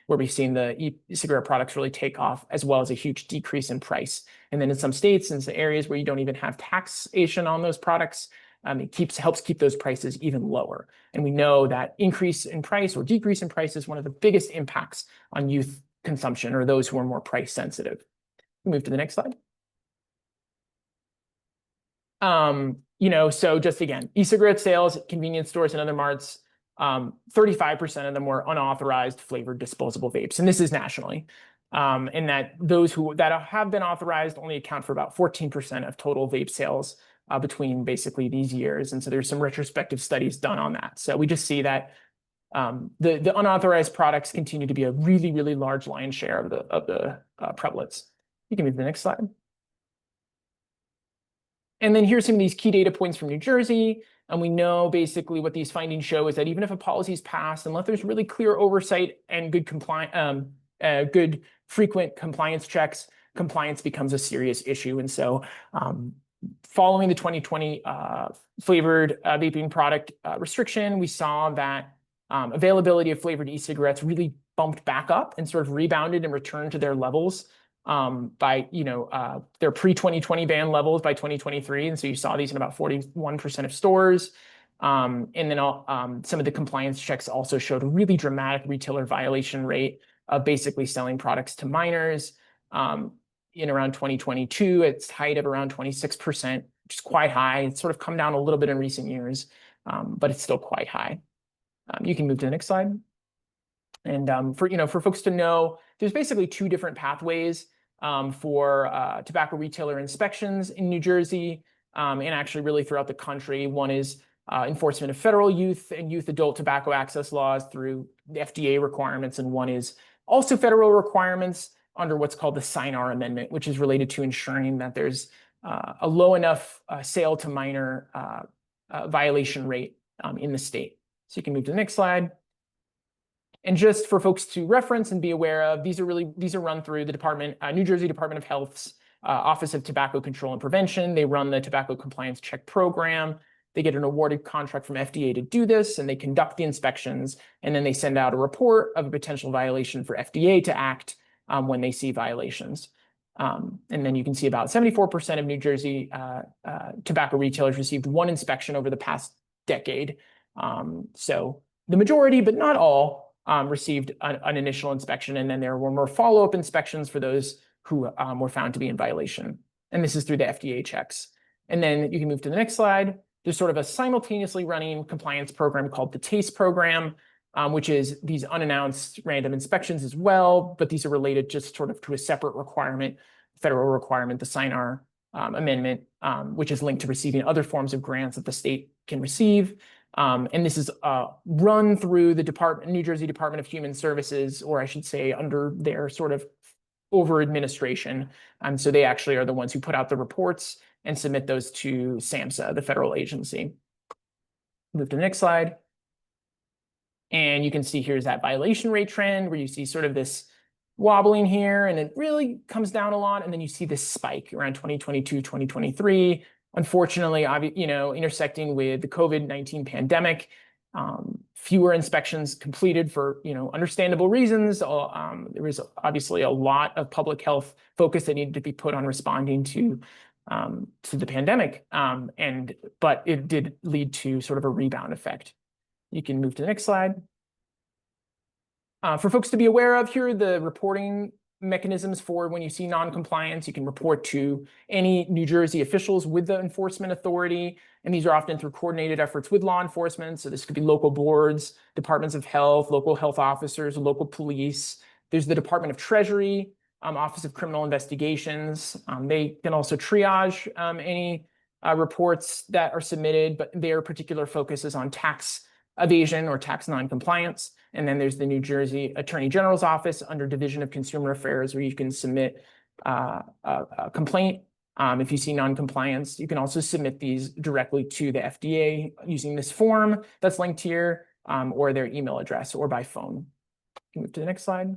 where we've seen the e-cigarette products really take off, as well as a huge decrease in price. And then in some states and some areas where you don't even have taxation on those products, it helps keep those prices even lower. And we know that increase in price or decrease in price is one of the biggest impacts on youth consumption, or those who are more price sensitive. Move to the next slide. You know, so just again, e-cigarette sales at convenience stores and other marts, 35% of them were unauthorized flavored disposable vapes. And this is nationally. And that those that have been authorized only account for about 14% of total vape sales between basically these years. And so there's some retrospective studies done on that. So we just see that the unauthorized products continue to be a really large lion's share of the prevalence. You can move to the next slide. And then here's some of these key data points from New Jersey. And we know basically what these findings show is that even if a policy is passed, unless there's really clear oversight and good frequent compliance checks, compliance becomes a serious issue. And so following the 2020 flavored vaping product restriction, we saw that availability of flavored e-cigarettes really bumped back up and sort of rebounded and returned to their levels by, you know, their pre-2020 ban levels by 2023. And so you saw these in about 41% of stores. And then some of the compliance checks also showed a really dramatic retailer violation rate of basically selling products to minors. In around 2022, its height of around 26%, which is quite high. It's sort of come down a little bit in recent years, but it's still quite high. You can move to the next slide. And for folks to know, there's basically two different pathways for tobacco retailer inspections in New Jersey, and actually really throughout the country. One is enforcement of federal youth and youth adult tobacco access laws through the FDA requirements, and one is also federal requirements under what's called the SINAR Amendment, which is related to ensuring that there's a low enough sale to minor violation rate in the state. So you can move to the next slide. And just for folks to reference and be aware of, these are run through the New Jersey Department of Health's Office of Tobacco Control and Prevention. They run the Tobacco Compliance Check Program. They get an awarded contract from FDA to do this, and they conduct the inspections, and then they send out a report of a potential violation for FDA to act when they see violations. And then you can see about 74% of New Jersey tobacco retailers received one inspection over the past decade. So the majority, but not all, received an initial inspection, and then there were more follow-up inspections for those who were found to be in violation. And this is through the FDA checks. And then you can move to the next slide. There's sort of a simultaneously running compliance program called the TASTE program, which is these unannounced random inspections as well, but these are related just sort of to a separate requirement, federal requirement, the SINAR Amendment, which is linked to receiving other forms of grants that the state can receive. And this is run through the New Jersey Department of Human Services, or I should say under their sort of over administration. So they actually are the ones who put out the reports and submit those to SAMHSA, the federal agency. Move to the next slide. And you can see here's that violation rate trend where you see sort of this wobbling here, and it really comes down a lot. And then you see this spike around 2022, 2023. Unfortunately, intersecting with the COVID-19 pandemic, fewer inspections completed for, understandable reasons. There was obviously a lot of public health focus that needed to be put on responding to the pandemic. But it did lead to sort of a rebound effect. You can move to the next slide. For folks to be aware of, here are the reporting mechanisms for when you see non-compliance. You can report to any New Jersey officials with the enforcement authority, and these are often through coordinated efforts with law enforcement. So this could be local boards, departments of health, local health officers, local police. There's the Department of Treasury, Office of Criminal Investigations. They can also triage any reports that are submitted, but their particular focus is on tax evasion or tax non-compliance. And then there's the New Jersey Attorney General's Office under Division of Consumer Affairs, where you can submit a complaint if you see non-compliance. You can also submit these directly to the FDA using this form that's linked here, or their email address, or by phone. Move to the next slide.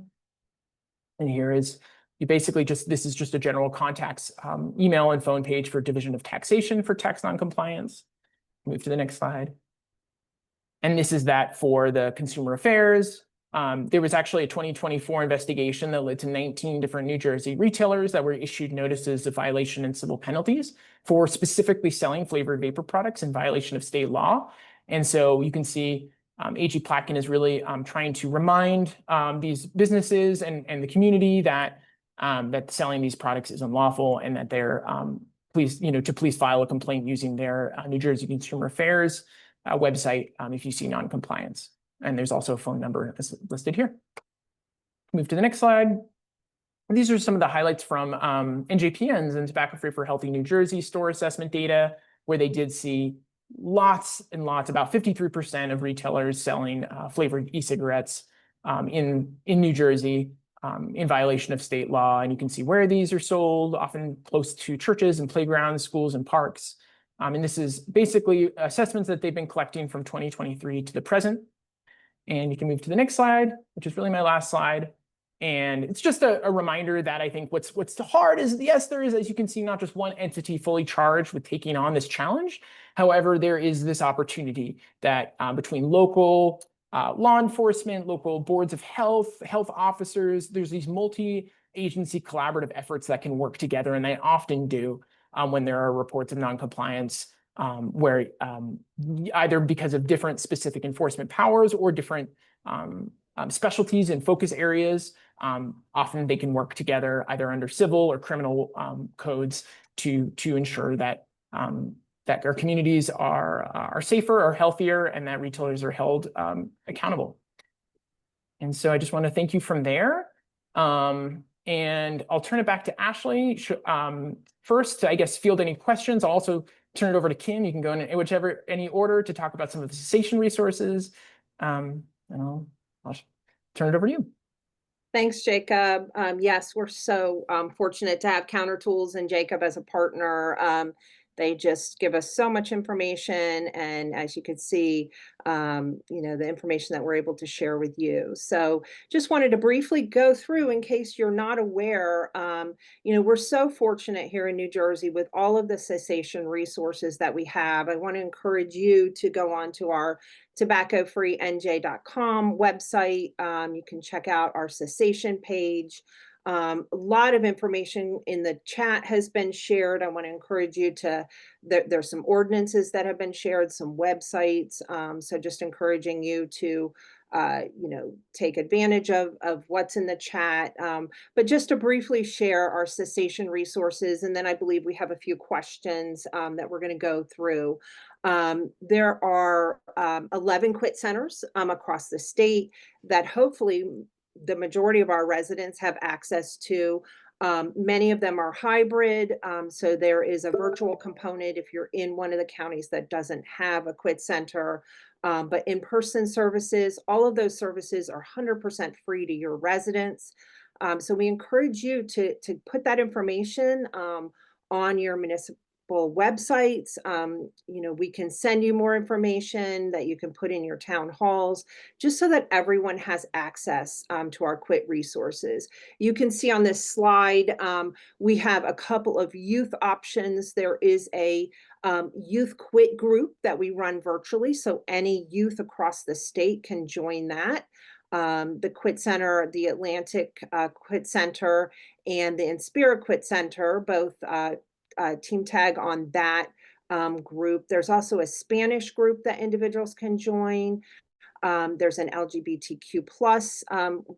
And here is you basically this is just a general contacts email and phone page for Division of Taxation for tax non-compliance. Move to the next slide. And this is that for the consumer affairs. There was actually a 2024 investigation that led to 19 different New Jersey retailers that were issued notices of violation and civil penalties for specifically selling flavored vapor products in violation of state law. And so you can see AG Plotkin is really trying to remind these businesses and the community that selling these products is unlawful, and that they're please file a complaint using their New Jersey Consumer Affairs website if you see non-compliance. And there's also a phone number listed here. Move to the next slide. These are some of the highlights from NJPN's and Tobacco Free for Healthy New Jersey store assessment data, where they did see lots and lots, about 53% of retailers selling flavored e-cigarettes in New Jersey in violation of state law. And you can see where these are sold, often close to churches and playgrounds, schools and parks. And this is basically assessments that they've been collecting from 2023 to the present. And you can move to the next slide, which is really my last slide. And it's just a reminder that I think what's hard is, yes, there is, as you can see, not just one entity fully charged with taking on this challenge. However, there is this opportunity that between local law enforcement, local boards of health, health officers, there's these multi-agency collaborative efforts that can work together, and they often do when there are reports of noncompliance, where either because of different specific enforcement powers or different specialties and focus areas, often they can work together either under civil or criminal codes to ensure that our communities are safer or healthier, and that retailers are held accountable. And so I just want to thank you from there. And I'll turn it back to Ashley first to, I guess, field any questions. I'll also turn it over to Kim. You can go in any order to talk about some of the cessation resources. And I'll turn it over to you. Thanks, Jacob. Yes, we're so fortunate to have Counter Tools and Jacob as a partner. They just give us so much information, and as you can see, the information that we're able to share with you. So just wanted to briefly go through, in case you're not aware, we're so fortunate here in New Jersey with all of the cessation resources that we have. I want to encourage you to go on to our tobaccofreenj.com website. You can check out our cessation page. A lot of information in the chat has been shared. I want to encourage you there's some ordinances that have been shared, some websites. So just encouraging you to, take advantage of what's in the chat. But just to briefly share our cessation resources, and then I believe we have a few questions that we're going to go through. There are 11 quit centers across the state that hopefully the majority of our residents have access to. Many of them are hybrid, so there is a virtual component if you're in one of the counties that doesn't have a quit center. But in-person services, all of those services are 100% free to your residents. So we encourage you to put that information on your websites. You know, we can send you more information that you can put in your town halls, just so that everyone has access to our quit resources. You can see on this slide, we have a couple of youth options. There is a youth quit group that we run virtually, so any youth across the state can join that. The Quit Center, the Atlantic Quit Center, and the Inspira Quit Center, both team tag on that group. There's also a Spanish group that individuals can join. There's an LGBTQ plus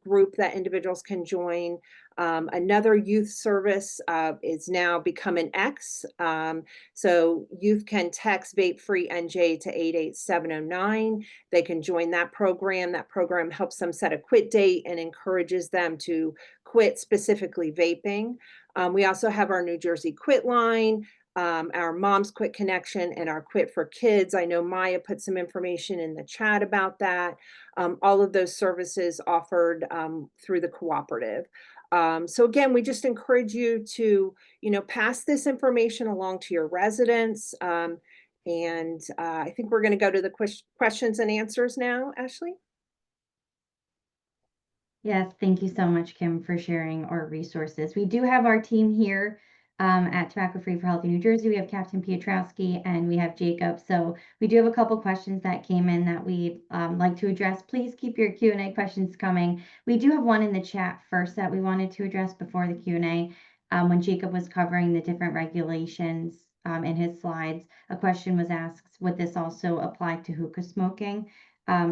group that individuals can join. Another youth service is now become an X. So youth can text vape free NJ to 88709. They can join that program. That program helps them set a quit date and encourages them to quit, specifically vaping. We also have our New Jersey Quit line, our Moms Quit Connection, and our Quit for Kids. I know Maya put some information in the chat about that. All of those services offered through the cooperative. So again, we just encourage you to, you know, pass this information along to your residents. I think we're going to go to the questions and answers now, Ashley. Yes, thank you so much, Kim, for sharing our resources. We do have our team here at Tobacco Free for Healthy New Jersey. We have Captain Piotrowski and we have Jacob. So we do have a couple questions that came in that we'd like to address. Please keep your Q&A questions coming. We do have one in the chat first that we wanted to address before the Q&A. When Jacob was covering the different regulations in his slides, a question was asked, would this also apply to hookah smoking?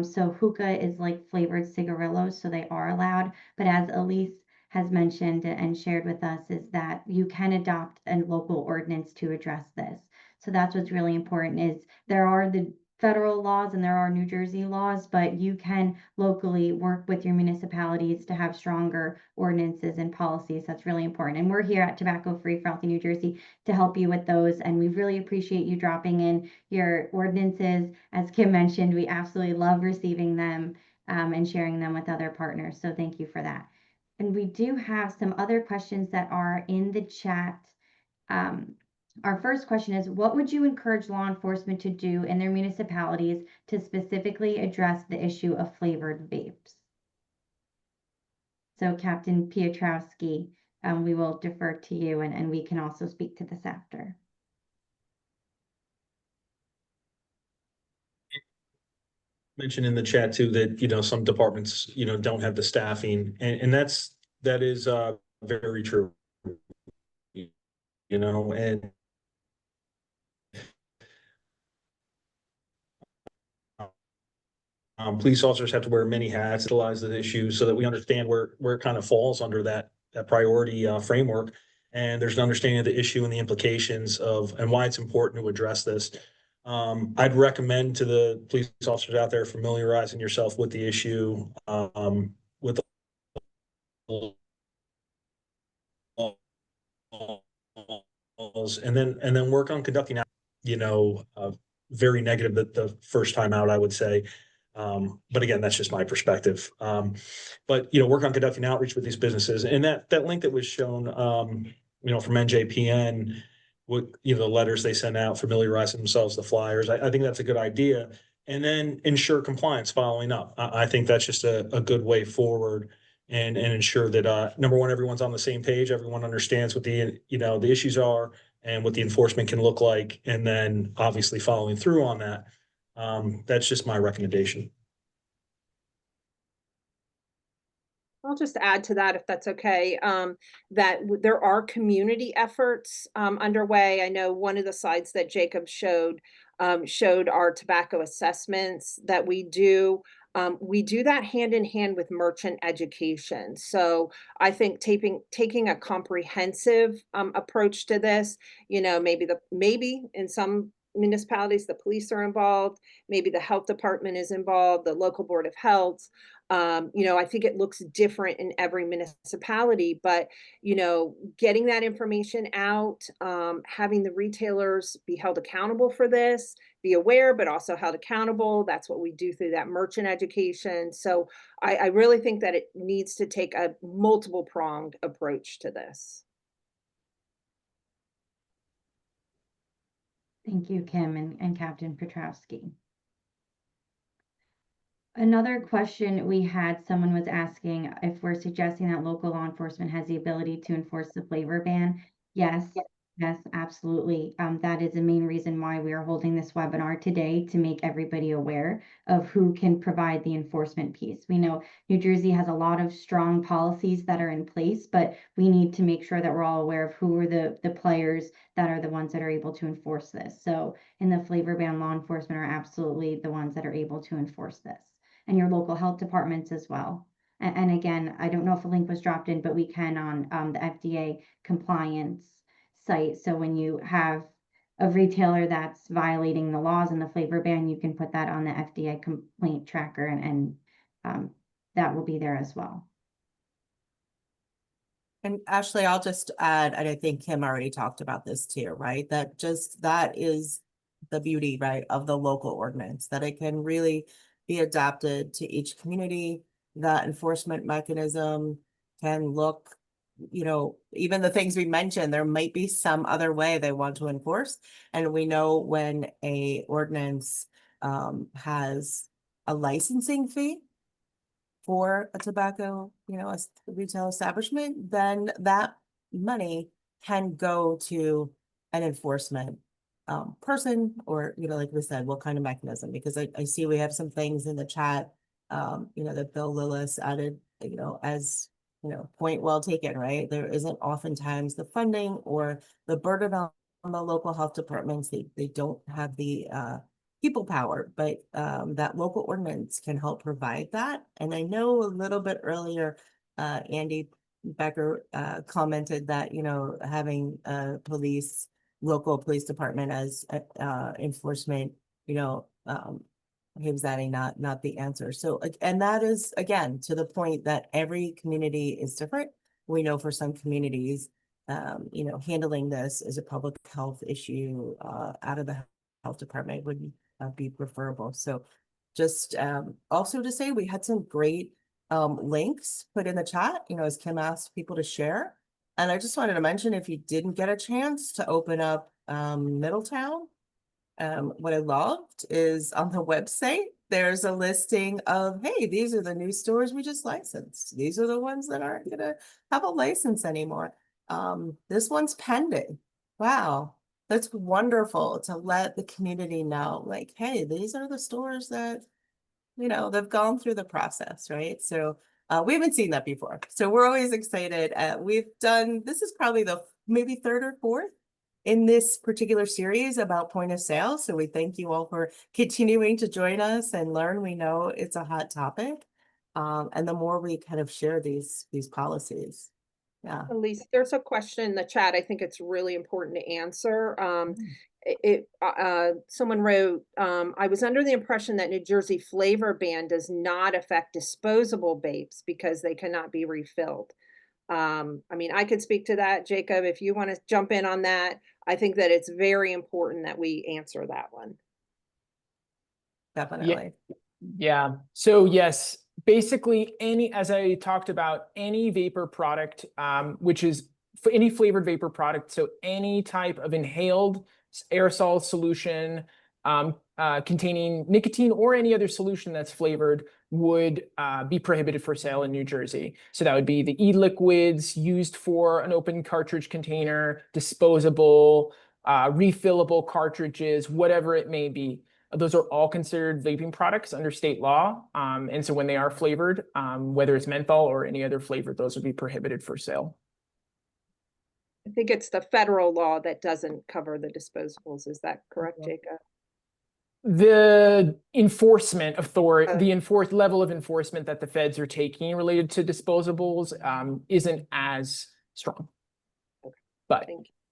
So hookah is like flavored cigarillos, so they are allowed. But as Elise has mentioned and shared with us, is that you can adopt a local ordinance to address this. So that's what's really important, is there are the federal laws and there are New Jersey laws, but you can locally work with your municipalities to have stronger ordinances and policies. That's really important. And we're here at Tobacco Free for Healthy New Jersey to help you with those. And we really appreciate you dropping in your ordinances. As Kim mentioned, we absolutely love receiving them and sharing them with other partners. So thank you for that. And we do have some other questions that are in the chat. Our first question is, what would you encourage law enforcement to do in their municipalities to specifically address the issue of flavored vapes? So Captain Piotrowski, we will defer to you and we can also speak to this after. Mentioned in the chat too that, you know, some departments, you know, don't have the staffing, and that is very true. You know, and police officers have to wear many hats to realize the issue so that we understand where it kind of falls under that priority framework. And there's an understanding of the issue and the implications of and why it's important to address this. I'd recommend to the police officers out there familiarizing yourself with the issue, with the laws, and then work on conducting, you know, very negative the first time out, I would say. But again, that's just my perspective. But, you know, work on conducting outreach with these businesses, and that link that was shown, you know, from NJPN, what, you know, the letters they send out, familiarizing themselves, the flyers. I think that's a good idea. And then ensure compliance following up. I think that's just a good way forward, and ensure that number one, everyone's on the same page, everyone understands what the, you know, the issues are and what the enforcement can look like, and then obviously following through on that. That's just my recommendation. I'll just add to that, if that's okay, that there are community efforts underway. I know one of the slides that Jacob showed showed our tobacco assessments that we do. We do that hand in hand with merchant education. So I think taking a comprehensive approach to this, you know, maybe in some municipalities the police are involved, maybe the health department is involved, the local board of health. You know, I think it looks different in every municipality, but, you know, getting that information out, having the retailers be held accountable for this, be aware, but also held accountable. That's what we do through that merchant education. So I really think that it needs to take a multiple pronged approach to this. Thank you, Kim and Captain Petrovsky. Another question we had, someone was asking if we're suggesting that local law enforcement has the ability to enforce the flavor ban. Yes, yes, absolutely. That is the main reason why we are holding this webinar today, to make everybody aware of who can provide the enforcement piece. We know New Jersey has a lot of strong policies that are in place, but we need to make sure that we're all aware of who are the players that are the ones that are able to enforce this. So in the flavor ban, law enforcement are absolutely the ones that are able to enforce this, and your local health departments as well. And again, I don't know if a link was dropped in, but we can on the FDA compliance site. So when you have a retailer that's violating the laws in the flavor ban, you can put that on the FDA complaint tracker, and that will be there as well. And Ashley, I'll just add, and I think Kim already talked about this too, right? That is the beauty, right, of the local ordinance, that it can really be adapted to each community. That enforcement mechanism can look, even the things we mentioned, there might be some other way they want to enforce. And we know when a ordinance has a licensing fee for a tobacco, a retail establishment, then that money can go to an enforcement person, or, like we said, what kind of mechanism, because I see we have some things in the chat, that Bill Lillis added, as, point well taken, right? There isn't oftentimes the funding or the burden on the local health departments. They don't have the people power, but that local ordinance can help provide that. And I know a little bit earlier, Andy Becker commented that, having local police department as enforcement, he was adding not the answer. So, and that is, again, to the point that every community is different. We know for some communities, handling this as a public health issue out of the health department would be preferable. So just also to say, we had some great links put in the chat, as Kim asked people to share. And I just wanted to mention, if you didn't get a chance to open up Middletown, what I loved is on the website, there's a listing of, hey, these are the new stores we just licensed. These are the ones that aren't going to have a license anymore. This one's pending. Wow. That's wonderful to let the community know, like, hey, these are the stores that, they've gone through the process, right? So we haven't seen that before. So we're always excited. This is probably the maybe third or fourth in this particular series about point of sale. So we thank you all for continuing to join us and learn. We know it's a hot topic. And the more we kind of share these policies. Yeah. Elise, there's a question in the chat. I think it's really important to answer. Someone wrote, I was under the impression that New Jersey flavor ban does not affect disposable vapes because they cannot be refilled. I could speak to that, Jacob, if you want to jump in on that. I think that it's very important that we answer that one. Definitely. Yeah. So yes, basically as I talked about, any vapor product, which is for any flavored vapor product. So any type of inhaled aerosol solution containing nicotine or any other solution that's flavored would be prohibited for sale in New Jersey. So that would be the e-liquids used for an open cartridge container, disposable, refillable cartridges, whatever it may be. Those are all considered vaping products under state law. And so when they are flavored, whether it's menthol or any other flavor, those would be prohibited for sale. I think it's the federal law that doesn't cover the disposables. Is that correct, Jacob? The enforcement authority, the level of enforcement that the feds are taking related to disposables isn't as strong. Okay. But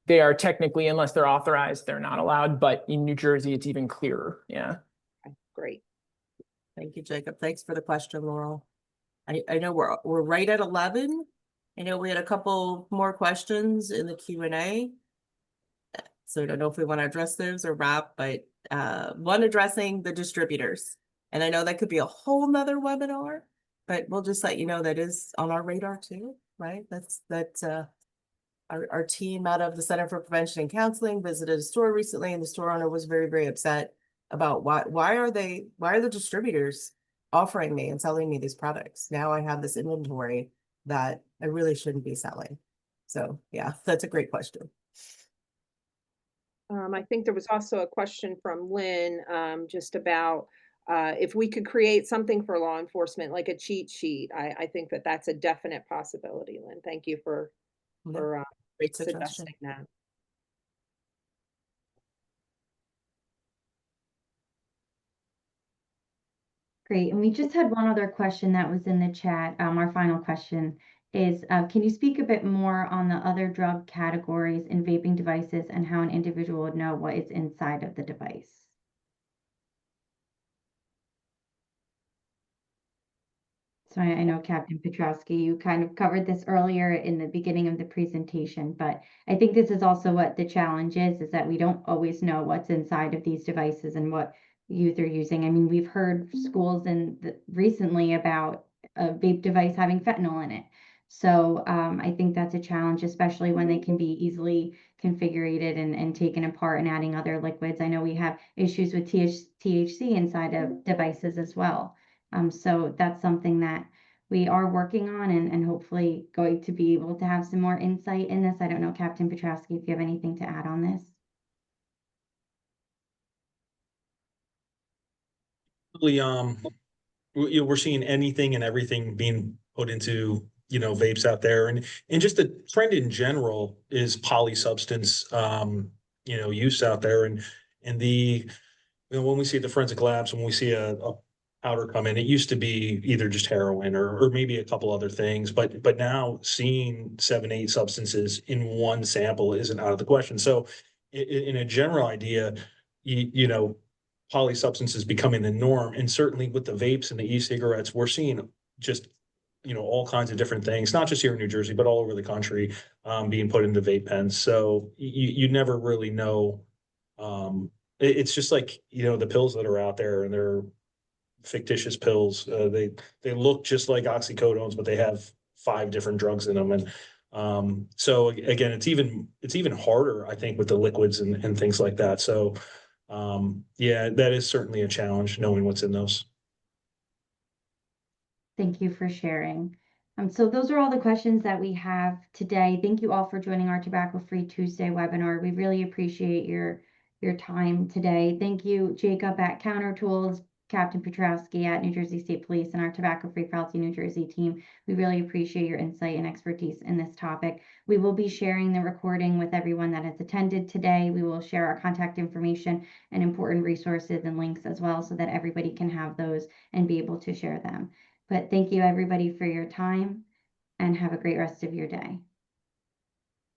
they are technically, unless they're authorized, they're not allowed. But in New Jersey, it's even clearer. Yeah. Okay, great. Thank you, Jacob. Thanks for the question, Laurel. I know we're right at 11. I know we had a couple more questions in the Q&A. So I don't know if we want to address those or wrap, but one addressing the distributors. And I know that could be a whole nother webinar, but we'll just let you know that is on our radar too, right? our team out of the Center for Prevention and Counseling visited a store recently, and the store owner was very, very upset about why are the distributors offering me and selling me these products? Now I have this inventory that I really shouldn't be selling. So yeah, that's a great question. I think there was also a question from Lynn, just about if we could create something for law enforcement, like a cheat sheet. I think that that's a definite possibility, Lynn. Thank you for Yeah, great suggestion. suggesting that. Great. And we just had one other question that was in the chat. Our final question is, can you speak a bit more on the other drug categories in vaping devices and how an individual would know what is inside of the device? So I know Captain Petrowski, you kind of covered this earlier in the beginning of the presentation, but I think this is also what the challenge is that we don't always know what's inside of these devices and what youth are using. I mean, we've heard schools recently about a vape device having fentanyl in it. So I think that's a challenge, especially when they can be easily configured and taken apart and adding other liquids. I know we have issues with THC inside of devices as well. So that's something that we are working on and hopefully going to be able to have some more insight in this. I don't know, Captain Petrowski, if you have anything to add on this. We're seeing anything and everything being put into, vapes out there, and just the trend in general is polysubstance, use out there, and when we see the forensic labs, when we see a powder come in, it used to be either just heroin or maybe a couple other things, but now seeing 7, 8 substances in one sample isn't out of the question. So in a general idea, polysubstance is becoming the norm, and certainly with the vapes and the e-cigarettes, we're seeing just all kinds of different things, not just here in New Jersey, but all over the country, being put into vape pens. So you never really know. It's just like the pills that are out there, and they're fictitious pills. They look just like oxycodones, but they have 5 different drugs in them, and so again, it's even harder, I think, with the liquids and things like that. So yeah, that is certainly a challenge, knowing what's in those. Thank you for sharing. So those are all the questions that we have today. Thank you all for joining our Tobacco Free Tuesday webinar. We really appreciate your time today. Thank you, Jacob at Counter Tools, Captain Petrowski at New Jersey State Police, and our Tobacco Free Policy New Jersey team. We really appreciate your insight and expertise in this topic. We will be sharing the recording with everyone that has attended today. We will share our contact information and important resources and links as well, so that everybody can have those and be able to share them. But thank you everybody for your time, and have a great rest of your day.